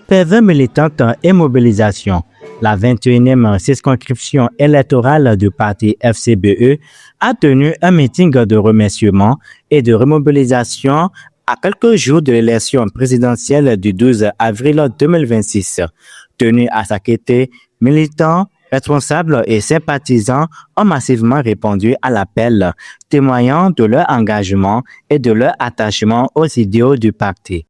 PV militante et mobilisation. La 21e circonscription électorale du parti FCBE a tenu un meeting de remerciement et de remobilisation à quelques jours de l'élection présidentielle du 12 avril 2026. Tenu à sa quête, militants, responsables et sympathisants ont massivement répondu à l'appel, témoignant de leur engagement et de leur attachement aux idéaux du parti.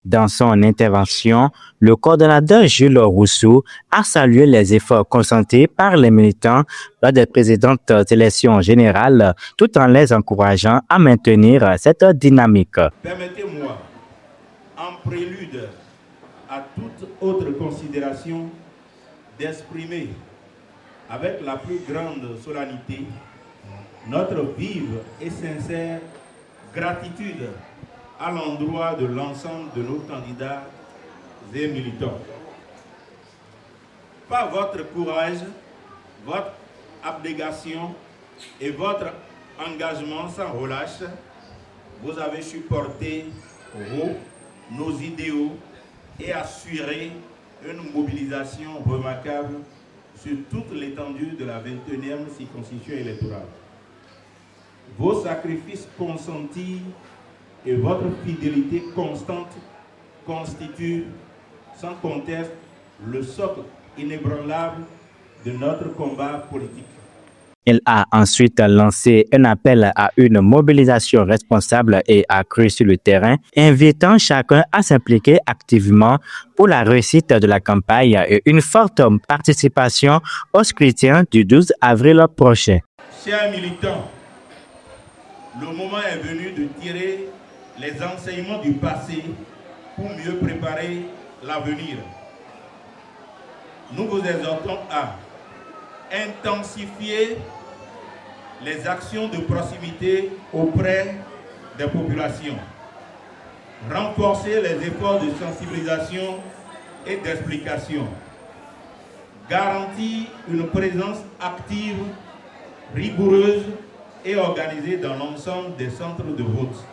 Dans son intervention, le coordonnateur Jules Rousseau a salué les efforts consentis par les militants lors des précédentes élections générales, tout en les encourageant à maintenir cette dynamique. Permettez-moi, en prélude à toute autre considération, d'exprimer avec la plus grande solennité notre vive et sincère gratitude à l'endroit de l'ensemble de nos candidats et militants. Par votre courage, votre abnégation et votre engagement sans relâche, vous avez su porter haut nos idéaux et assurer une mobilisation remarquable sur toute l'étendue de la 21e circonscription électorale. Vos sacrifices consentis et votre fidélité constante constituent sans conteste le socle inébranlable de notre combat politique. Il a ensuite lancé un appel à une mobilisation responsable et accrue sur le terrain, invitant chacun à s'impliquer activement pour la réussite de la campagne et une forte participation au scrutin du 12 avril prochain. Chers militants, le moment est venu de tirer les enseignements du passé pour mieux préparer l'avenir. Nous vous exhortons à intensifier les actions de proximité auprès des populations, renforcer les efforts de sensibilisation et d'explication, garantir une présence active, rigoureuse et organisée dans l'ensemble des centres de vote.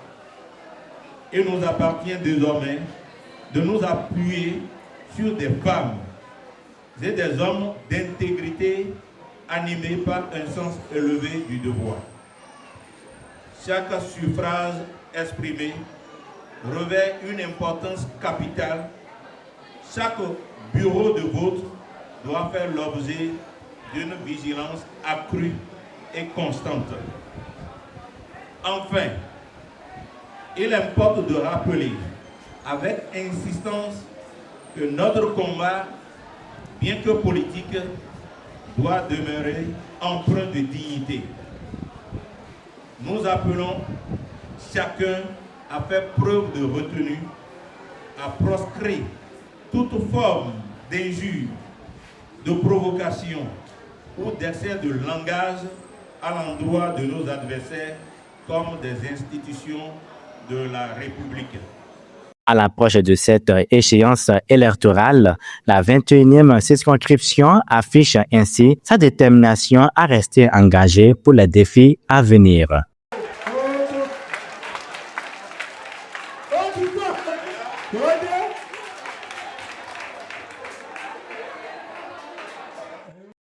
Il nous appartient désormais de nous appuyer sur des femmes et des hommes d'intégrité animés par un sens élevé du devoir. Chaque suffrage exprimé revêt une importance capitale. Chaque bureau de vote doit faire l'objet d'une vigilance accrue et constante. Enfin, il importe de rappeler avec insistance que notre combat, bien que politique, doit demeurer empreint de dignité. Nous appelons chacun à faire preuve de retenue, à proscrire toute forme d'injure, de provocation ou d'excès de langage à l'endroit de nos adversaires comme des institutions de la République. À l'approche de cette échéance électorale, la 21e circonscription affiche ainsi sa détermination à rester engagée pour les défis à venir.